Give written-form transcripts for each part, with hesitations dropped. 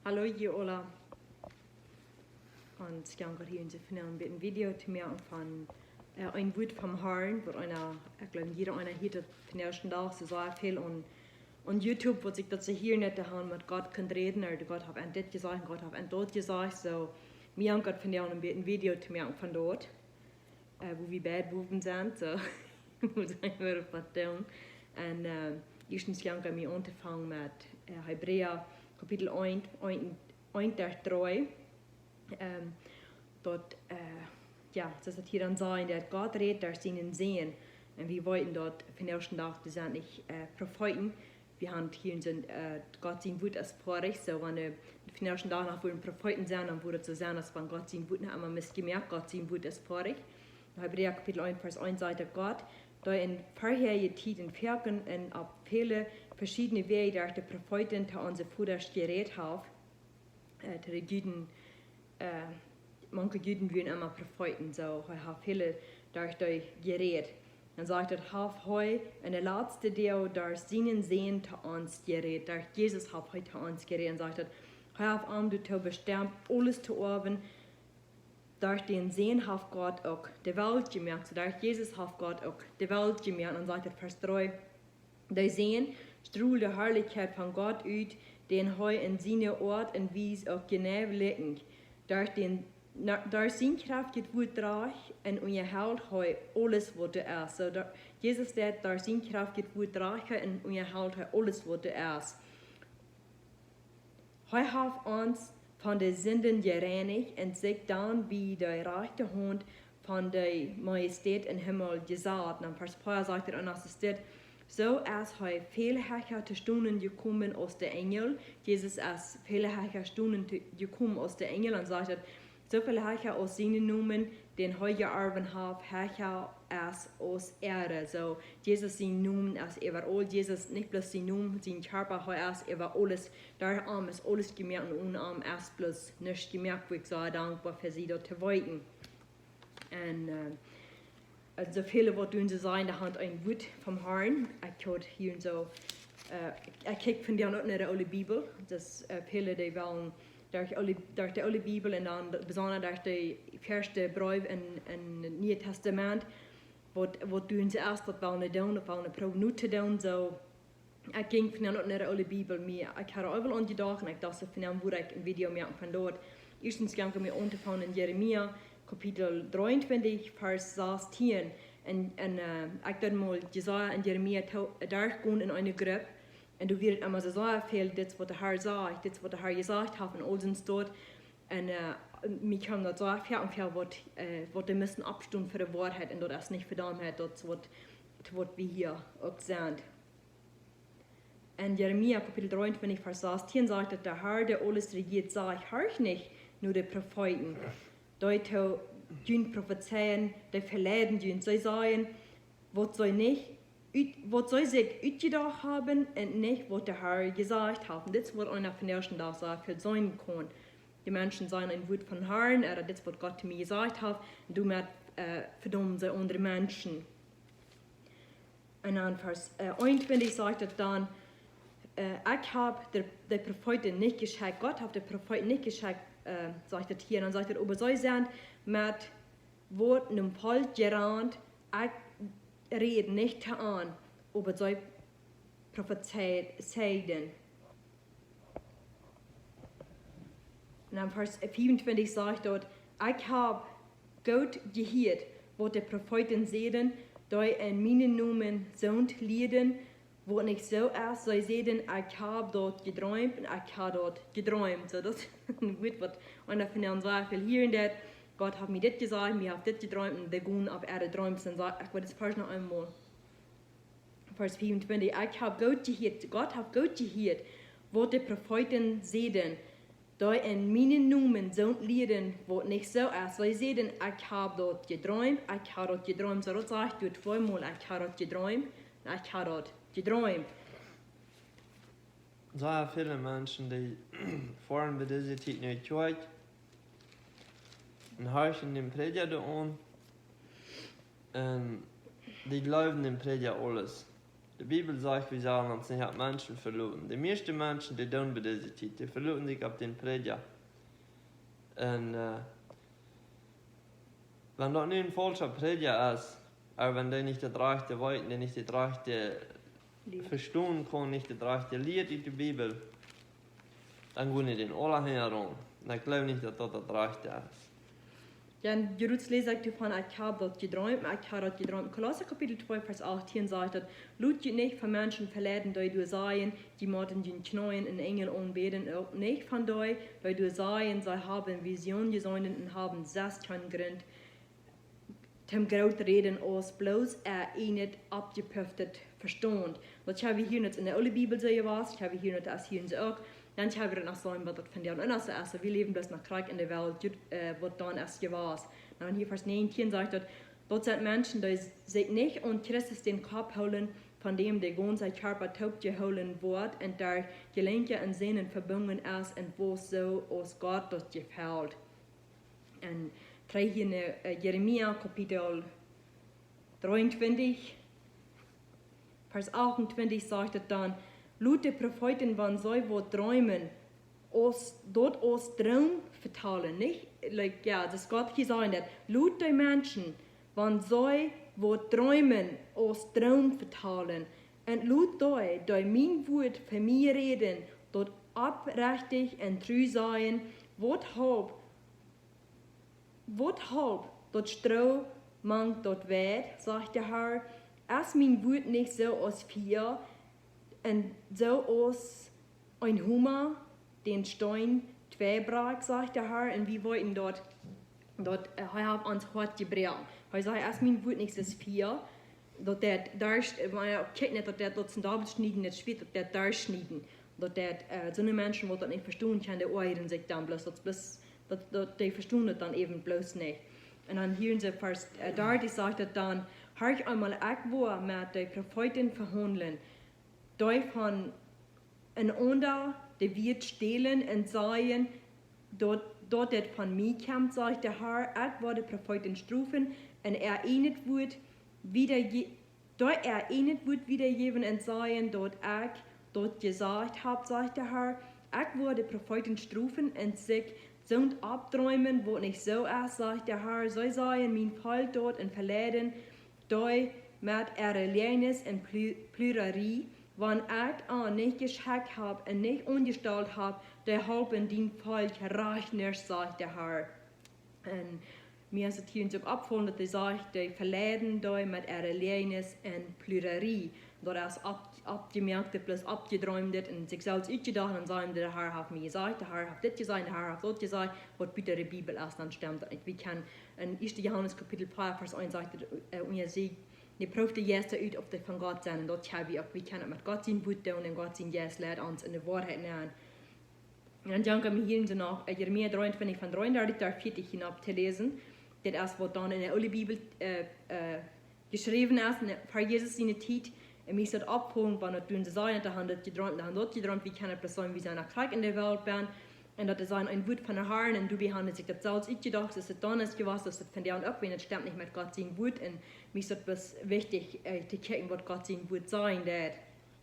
Hallo ihr alle. Und ich habe hier ein Video zu mir von ein Wuat vom Harn, wo ich glaube, jeder hier den ersten Tag so sehr viel und YouTube, wo sich das hier nicht mit Gott kann reden, oder Gott hat ein das gesagt, Gott hat ein dort gesagt, so mir haben Gott von dir ein Video zu mir von dort, wo wir beide Buben sind, so muss ich mir was tun. Und erstens haben wir angefangen mit Hebräer Kapitel 1, 1 der 3. Dort, ja, das hat hier dann sein, der Gott redet, dass sie ihn sehen. Und wir wollten dort von der ersten Tag, das sind nicht Propheten. Wir haben hier Gott sein Wut als vorig, so wenn von der ersten Tag nach wollen Propheten sein, dann würde es so sein, dass wenn Gott sein Wut nicht einmal missgemerkt, Gott sein Wut als vorig. Hebräer Kapitel 1, Vers 1 sagt Gott, da in vorherigen Tiden Werken und auf viele verschiedene Wege, dass die Propheten zu unseren Vätern geredet haben, zu den Juden, manche Juden würden immer Propheten, so haben viele durch die geredet. Dann sagt er, hab heu in der letzte Deel durch seinen Sehen zu uns geredet, durch Jesus hat heute zu uns geredet und sagt er, hab du zu bestimmt, alles zu oben, durch den Sehen hat Gott auch die Welt gemerkt, so durch Jesus hat Gott auch die Welt gemerkt. Und sagt er, Vers 3, die Sehen strahlt die Herrlichkeit von Gott aus, den heu in seine Ort und Wies auch genau liegen. Durch seine Kraft geht gut drauf und unser Held heu alles, was er ist. So, Jesus sagt, durch seine Kraft geht gut drauf und unser Held heu alles, was er ist. Heu hat uns von den Sünden gereinigt und sich dann wie der rechte Hand von der Majestät im Himmel gesagt. Und Vers 2 sagt er, und es steht, so als heu viele herrliche Stunden gekommen aus der Engel, Jesus ist viele herrliche Stunden gekommen aus der Engel und sagt, so viele herrliche aus seinen Namen, den heu geerben hat, herrliche als aus Erde. So, Jesus sein Namen ist überall, Jesus nicht bloß sein Namen, sein Körper heu ist über alles. Der Arm ist alles gemerkt und ohne Arm ist bloß nicht gemerkt, wo ich so dankbar für sie dort zu weiten. Und also viele, was tun sie sein, da hat ein Wuat vom Harn. Ich habe hier so, ich kicke von der nicht alle Bibel, das viele, die wollen durch die alle Bibel und dann besonders durch die erste Brief in Neuen Testament, was tun sie erst, was wollen sie tun, was wollen sie probieren nicht zu tun, so. Ich ging von der nicht alle Bibel mehr. Ich habe auch an die Tage und ich dachte von dem, wo ich ein Video mehr von dort. Erstens ging ich mir angefangen in Jeremia, Kapitel 23, Vers 16. Und ich dachte mal, Jesaja und Jeremia durchgehen in eine Gruppe. Und du wirst immer so viel, das was der Herr sagt, das was der Herr gesagt hat, und all sind dort. Und wir können dort so viel und viel, was die müssen abstimmen für die Wahrheit und das ist nicht verdammt, das was wir hier auch sind. In Jeremia Kapitel 23, Vers 16 sagt, dass der Herr, der alles regiert, sagt, hör nicht nur die Propheten. Die prophezeien, die verleiden, die sagen, was soll sich ausgedacht haben und nicht, was der Herr gesagt hat. Und das wird einer von der ersten Tag sagt, für sein kann. Die Menschen sagen ein Wort von Harn, oder das, was Gott zu mir gesagt hat, und du merkst, verdammt, so andere Menschen. Und dann Vers 21 sagt er dann, ich habe die Propheten nicht geschickt, Gott hat die Propheten nicht geschickt, sagt er hier. Und dann sagt er, aber so sind mit Worten im Volk gerannt, ich rede nicht an, aber so prophezeien. Und dann Vers 25 sagt dort, ich habe Gott gehört, was die Propheten sehen, da in meinen Namen sind Lieden, wo nicht so ist, so sehen, ich habe dort geträumt und ich habe dort geträumt. So, das ist ein Wort, was einer von denen sagt, hier und dort, Gott hat mir das gesagt, mir hat das geträumt und der gehen auf Erde träumt, dann sagt, ich will das Vers noch einmal. Vers 25, ich habe Gott gehört, Gott hat Gott gehört, wo die Propheten sehen, da in meinen Namen sind Lieden, wo nicht so ist, so sehen, ich habe dort geträumt, so das sagt du zweimal, ich habe dort geträumt, ich habe dort geträumt. So viele Menschen, die fahren bei dieser Zeit nicht Kirche und hören den Prediger an und die glauben dem Prediger alles. Die Bibel sagt, wir sollen uns nicht auf Menschen verlassen. Die meisten Menschen, die tun bei dieser Zeit, die verlassen sich auf den Prediger. Und wenn das nicht ein falscher Prediger ist, aber wenn der nicht das rechte weiß, der nicht das rechte verstehen kann, nicht das rechte Lied in der Bibel, dann gehen die den alle herum. Ich glaube nicht, dass das das rechte ist. Ja, in Jerusalem sagt er von, ich habe das geträumt. Kolosser Kapitel 2, Vers 18 sagt er, Lut je nicht von Menschen verleiten, die du seien, die morgen den Knien in Engel anbeten, auch nicht von die du seien, sie haben Vision gesehen und haben 16 Grund, zum groot reden als bloß nicht abgepüftet verstand. Dat habe ich hier nicht in der Olle Bibel sehen was, ich habe hier nicht das hier auch. Dann habe ich noch sagen, was das von der anders ist. Also wir leben bloß nach Krieg in der Welt, was dann erst war. Dann hier Vers 19 sagt dort sind Menschen, die sich nicht an Christus den Kopf holen, von dem der ganze Körper taub geholen wird und der Gelenke und Sehnen verbunden ist und wo so aus Gott das gefällt. Und krijg je in Jeremia Kapitel 23, Vers 28 sagt es dann, Laut de Propheten van zij wat träumen, dort aus Traum vertalen, nicht? Like, ja, das Gott gesagt hat, laut de Menschen, van zij wat träumen, aus Traum vertalen, und laut de mein Wort für mich reden, dort abrechtig und treu sein, wat halb, dort Stroh mangt dort wert, sagt der Herr, als mein Wort nicht so aus vier, und so aus ein Hummer, den Stein, Tweebrach, sagt der Herr, und wir wollten dort er hat uns hart gebracht. Er sagt, als mein Wort nicht ist vier, dort der man kennt nicht, dort der dort zum Doppelschneiden nicht schwierig, dort der durchschneiden, dort der so eine Menschen, die das nicht verstehen, kann der Ohren sich dann bloß, dort die verstehen das dann eben bloß nicht. Und dann hier in der Vers 30 sagt er dann, hör einmal wo mit den Propheten verhandeln, die von einander, die wird stehlen und sagen, dort das von mir kommt, sagt der Herr, ich werde Propheten strufen und erinnert wird wiedergeben und sagen, dort ich dort gesagt habe, sagt der Herr, ich werde Propheten strufen und sich sind abträumen, wo nicht so ist, sagt der Herr, so sagen mein Volk dort und verladen, die mit ihrer Lehrnis und Plürerie, wenn ich nicht geschickt habe und nicht umgestellt habe, der halben den Volk rechner, sagt der Herr. Und mir ist es hier so abgefallen, dass er sagt, die verladen die mit ihrer Lehrnis und Plürerie. Dort ist abgemerkt, bloß abgeträumt und sich selbst ausgedacht und sagen, der Herr hat mir gesagt, der Herr hat das gesagt, der Herr hat das gesagt, was bitte die Bibel ist, dann stimmt das nicht. Wir können in 1. Johannes Kapitel 5, Vers 1 sagt, und ihr seht, die Proef de juiste uit of die van God zijn. En dat hebben we ook. We kunnen met God zijn woord doen en God zijn juist leid ons in de waarheid nemen. En dan danken we hier nog Jeremia 23 van 33 tot 40 hinab te lezen. Dat is wat dan in de oude Bibel geschreven is. Voor Jezus in de tijd. En we zullen opholen, wanneer toen ze zijn, dat han dat gedroomd, wie kan het persoon, wie zijn naar Krieg in de wereld ben. En dat is een woord van de Harn en du haben sich das selbst uitgedacht, dass es dann ist gewesen, dass es von der und ab, wenn es stimmt nicht mit Gott sein Wort und mir ist es wichtig, zu gucken, was Gott sein Wort sein wird.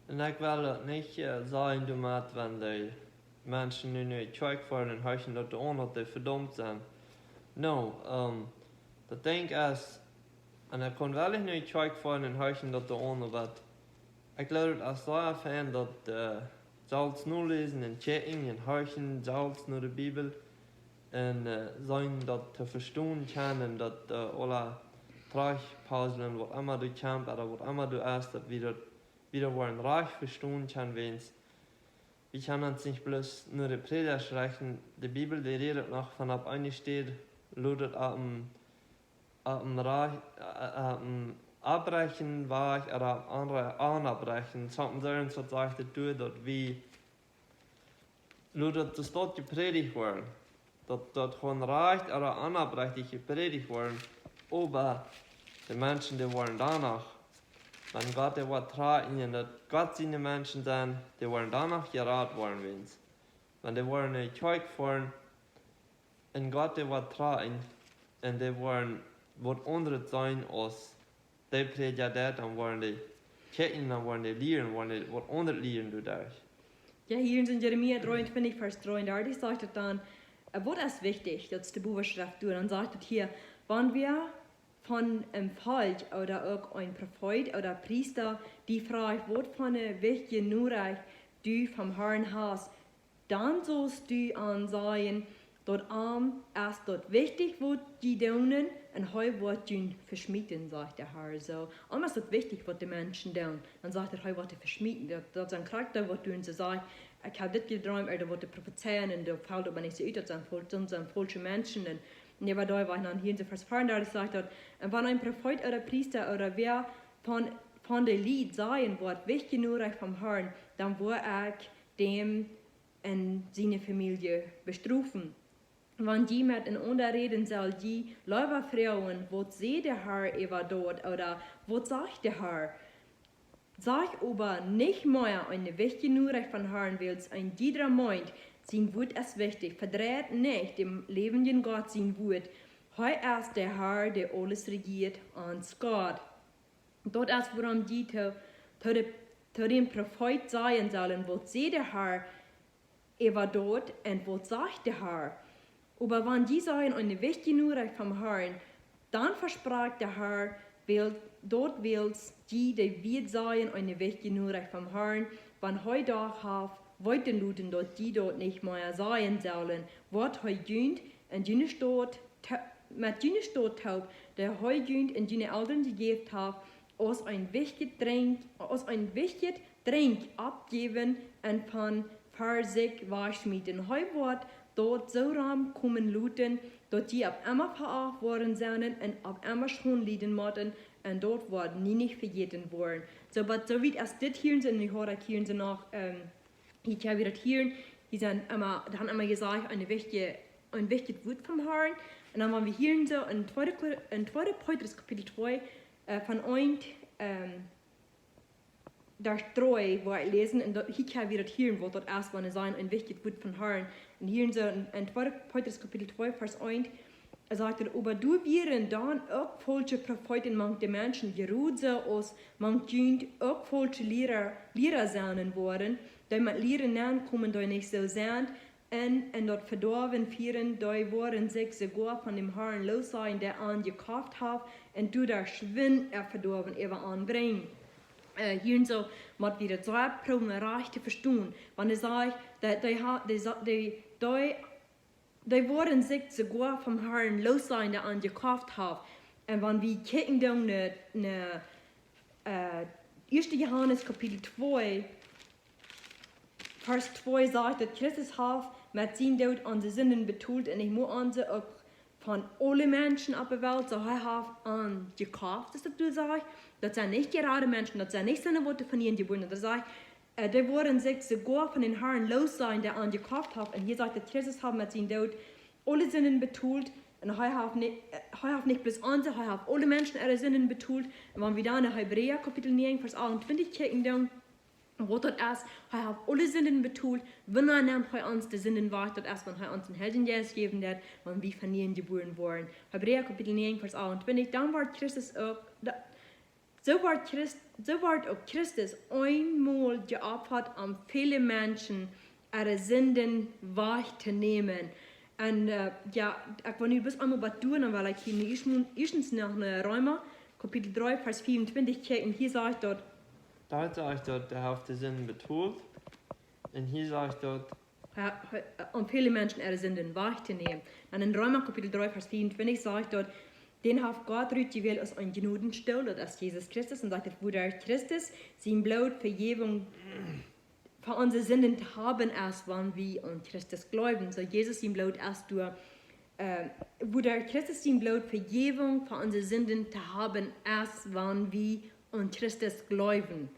Und ich will nicht sagen, wenn die Menschen nu kwijt worden en huizen dat de anderen verdampt zijn. No, dat denk is, en ik kan wel nu kwijt worden en huizen dat de anderen wat. Ik geloof als zo fan dat zelfs nu lezen en checken en huizen zelfs naar de Bibel en zijn dat te verstaan kan en dat alle terugpuzzelen wat immer du kamp oder wat immer du erst dat wieder worden reich verstaan kan wens. Wir können uns nicht bloß nur die Prediger sprechen. Die Bibel, die redet noch von ab eine steht, lautet Abbrechen war ich oder andere Abbrechen. Something so sagt du dort wie lautet das dort gepredigt worden. Dort von reich oder abbrechen gepredigt worden. Aber die Menschen, die wollen danach. Wenn Gott der Wort tragen, dass Gott seine Menschen sind, die wollen danach geraten worden. Wenn die wollen eine Kirche fahren, und Gott der Wort tragen, und die wollen was anderes sein als die Prediger, dann wollen die kijken naar waar die leren, wat onder leren du daar. Ja, hier in Jeremia 23, Vers 33 sagt es dann, was ist wichtig, das ist die Buchschrift, dann sagt es hier, wenn wir von einem Volk oder auch ein Prophet oder Priester, die fragt, was von der wichtige Nurreich du vom Harn hast, dann sollst du ansagen, dort ist dort wichtig, was die tun, und heute wird du verschmieden, sagt der Herr. So, ist dort wichtig, was die Menschen tun. Dann sagt er, heute wird er verschmieden. Das ist ein Charakter, was du so sagst, ich habe das geträumt, oder was er prophezeien, und da fällt aber nicht so aus, das sind falsche Menschen. Und ja, da war ich dann hier in der Vers 34 sagt, und wenn ein Prophet oder Priester oder wer von der Lied sagen wird, wichtig nur vom Herrn, dann wird ich dem und seine Familie bestrafen. Wenn jemand in unterreden soll, die Leute Frauen, was sieht der Herr über dort oder was sagt der Herr? Sag aber nicht mehr eine wichtige Nachricht von Herrn willst, ein jeder meint, sein Wort ist wichtig, verdreht nicht dem lebenden Gott sein Wort. Heu ist der Herr, der alles regiert, ans Gott. Dort ist, worum die zu dem Prophet sagen sollen, was sieht der Herr über dort und was sagt der Herr? Aber wenn die sagen eine wichtige Nachricht vom Herrn, dann versprach der Herr, dort willst die wird sagen eine wichtige Nachricht vom Herrn, wenn heute auch weiten Luten dort die dort nicht mehr sagen sollen, was heute jünt und jene Stadt mit jene Stadt taub, der heute jünt und jene Eltern gegeben hat, aus ein wichtig Trink abgeben und von Persik waschmieden. Heute wird dort so ram kommen Luten, dort die ab einmal veracht worden sind und ab einmal schon lieden mussten und dort wird nie nicht vergeten worden. So wie es das hier sind, ich höre hier noch, ich habe das hier, die haben immer gesagt, ein wichtiges Wort vom Herrn. Und dann waren wir hier so in 2. Petrus Kapitel 2 von euch, das 3, wo ich lesen, und ich habe das hier, wo dort erst sein, ein wichtiges Wort von Herrn. Und hier in 2. Petrus Kapitel 2, Vers 1, sagt er, aber du wären dann auch falsche Propheten manch der Menschen, Jeruse aus manch Jünd, auch falsche Lehrer sein worden, die mit Lehren nähen kommen, die nicht so sind, und dort verdorben führen, die waren sich sogar von dem Herrn los sein, der angekauft hat, und du der Schwind verdorben eben anbringen. Hier so, mit wieder so proben, reich zu verstehen, wenn ich sage, die waren sich sogar vom Herrn los sein, der angekauft hat. Und wenn wir kicken dann 1. Johannes Kapitel 2, Vers 2 sagt, dass Christus hat mit seinem Tod unsere Sünden betont und ich muss unsere auch von allen Menschen auf der Welt, so er hat angekauft, das du sagst. Das sind nicht gerade Menschen, das sind nicht seine Worte von ihnen gebunden. Das sagt, die wollen sich sogar von den Herrn los sein, der angekauft hat. Und hier sagt, dass Jesus hat mit seinem Tod alle Sünden betont. Und er hat nicht bloß unsere, er hat alle Menschen ihre Sünden betont. Und wenn wir dann in Hebräer Kapitel 9, Vers 28 kicken, dann wo dort erst, er hat alle Sünden betont, wenn er nimmt uns die Sünden wahr, dort erst, wenn er uns den Heldengeist geben wird, wenn wir von ihnen geboren wurden. Hebräer Kapitel 9, Vers 28, dann war Christus auch, so wird auch Christus einmal geopfert, um viele Menschen ihre Sünden wahrzunehmen. Und ja, ich will nicht bis einmal was tun, weil ich hier erstens nach Römer, Kapitel 3, Vers 24 checken, hier sagt dort, Da sagt dort, der hat die Sünden betont. Und hier sagt dort, um viele Menschen ihre Sünden wahrzunehmen. Und in Römer Kapitel 3, Vers 24 sagt dort, den hat Gott gewählt aus einem Gnadenstuhl, das ist Jesus Christus, und sagt, wo der Christus sein Blut Vergebung für unsere Sünden haben, erst wenn wir an Christus glauben. So Jesus sein Blut erst durch, wo der Christus sein Blut Vergebung für unsere Sünden haben, erst wenn wir an Christus glauben.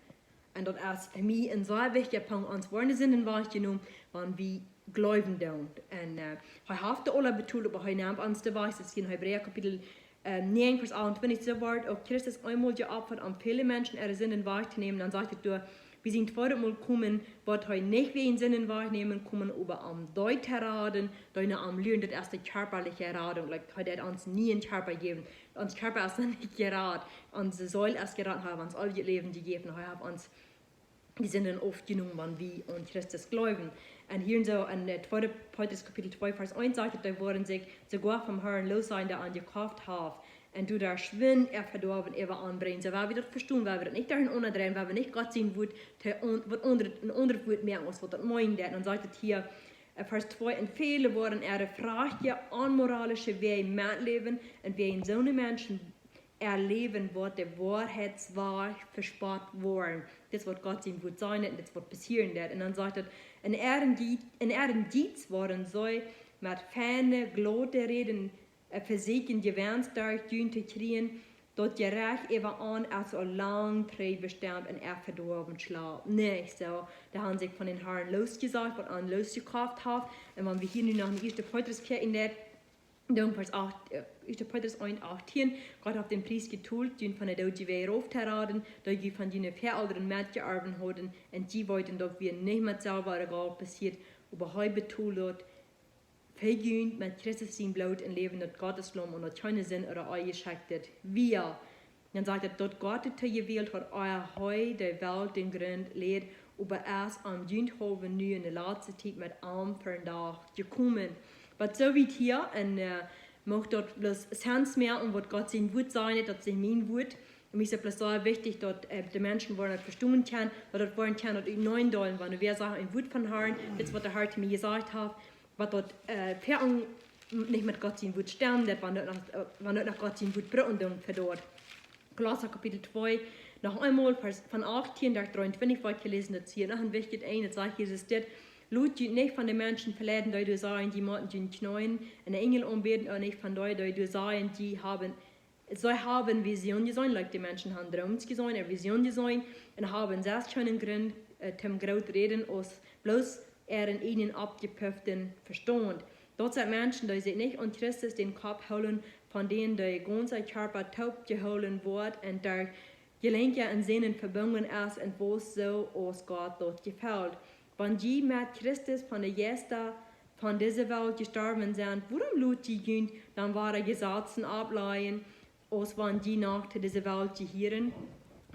Und das ist für mich ein sehr wichtiger Punkt, uns wollen die Sünden wahrgenommen, wenn wir glauben. Und er hat alle betont, aber er nimmt uns die Weise, das ist in Hebräer Kapitel 9, Vers 28, so wird auch Christus einmal geopfert, um viele Menschen ihre Sünden wahrzunehmen. Dann sagt er, Wir sind zweimal kommen, was heute nicht wie in Sinnen wahrnehmen, kommen über am Deuteraden, deine am Lüren, das erste körperliche Radung, like, heute hat uns nie ein Körper gegeben. Uns Körper ist nicht gerade, unsere Säule erst gerade haben uns all ihr Leben gegeben, heute haben uns die sind dann oft genommen, wie und Christus glauben. Und hier in so in 2. Petrus Kapitel 2, Vers 1 sagt, da wurden sich sogar vom Herrn los sein, der an gekauft hat. Und du da schwinn, verdorben, anbringen. So, weil wir das verstehen, weil wir das nicht dahin unterdrehen, weil wir nicht Gott sehen, wird ein anderes Wort merken, was das meint. Und dann sagt es hier, Vers 2, und viele wurden fragte, unmoralische Wege mitleben, und wir in so einem Menschen erleben, was der Wahrheitswahr verspart worden. Das wird Gott sehen, wird sein, und das wird passieren. Und dann sagt er, in ihren Dienst waren so mit ferne, glote Reden, versägen Gewärnsdurch zu kriegen, dort gerecht eben an, als lang bestimmt und verdorben schlafen. Nicht so. Da haben sich von den Herren losgesagt, was an losgekauft hat. Und wenn wir hier nun nach dem 1. Petrus in der Vers 8, 1. Petrus 1, 18, Gott hat den Priest getult, die von der Deutsche Wehr aufgeraten, die von den veralteren Mädchen erben hatten, und die wollten, dass wir nicht mehr selber egal passiert, aber heute betult, vergünt mit Christus sein Blut und Leben, das Gottes Lamm und das keine Sinn oder euch geschickt hat. Wir. Dann sagt er, dort Gott hat gewählt, hat euer Heu der Welt den Grund lehrt, aber erst am Jündhoven nu in der letzten Zeit mit Arm für den Tag gekommen. Aber so wie hier, und macht dort bloß Sans mehr, und was Gott sein Wort sein, dass sie mein Wort. Und mir ist es so wichtig, dass die Menschen wollen nicht verstehen können, dass das wollen können, dass ich neun Dollar, wenn wir sagen, ein Wort von Harn, das was der Herr mir gesagt hat, was dort nicht mit Gott sein Wort sterben, das war nicht nach Gott sein Wort Bründung für dort. Kolosser Kapitel 2, noch einmal von 18 durch 23 war gelesen, das hier noch ein wichtiges ein, das sagt Jesus, das Lut nicht von den Menschen verleiten, die du sagen, die Motten den Knäuen, und Engel umbeten, und nicht von denen, die du sagen, die haben Vision gesehen, like die Menschen haben Traums gesehen, eine Vision gesehen, und haben selbst schon einen Grund, zum Grund reden, aus bloß in ihnen abgepufften Verstand. Dort sind Menschen, die sich nicht an Christus den Kopf holen, von denen der ganze Körper taub geholt wird, und der Gelenke und Sehnen verbunden ist, und wo es so aus Gott dort gefällt. Wenn die mit Christus von der Gäste von dieser Welt gestorben sind, warum lud die Jünd, dann war er Gesetzen ableihen, als wenn die nach dieser Welt gehören.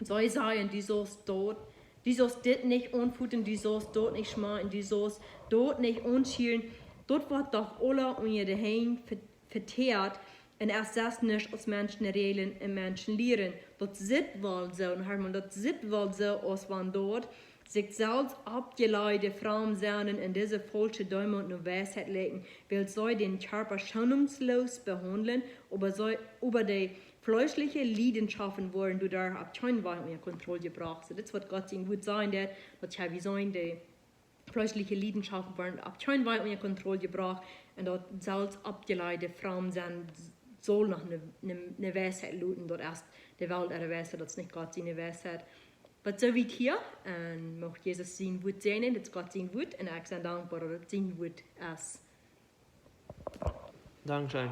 So sagen, die sollst dort, die sollst dit nicht unfutten, die sollst dort nicht schmarrn, die sollst dort nicht unschieren. Dort wird doch alle unter der Hand verteert, und erst das nicht aus Menschen reden und Menschen lehren. Dort sitzt wohl so, und Hermann, dort sitzt wohl so, als wenn dort sich selbst abgeleitete Frauen sehen in diese falsche Däume und nur Weisheit legen, weil sie den Körper schonungslos behandeln, aber über die fleischliche Leidenschaften wollen, du da ab Scheinwein unter Kontrolle gebracht. So, das wird Gott sein gut sein, dass ja wie sein, die fleischliche Leidenschaften wollen ab Scheinwein unter Kontrolle gebracht, und dort selbst abgeleitete Frauen sind, soll noch eine Weisheit luten, dort erst die Welt eine Weisheit, das nicht Gott seine Weisheit. Aber so wie hier, und möchte Jesus sein Wort sehen, dass Gott sein Wort, und ich bin dankbar, dass sein Wort ist. Dankeschön.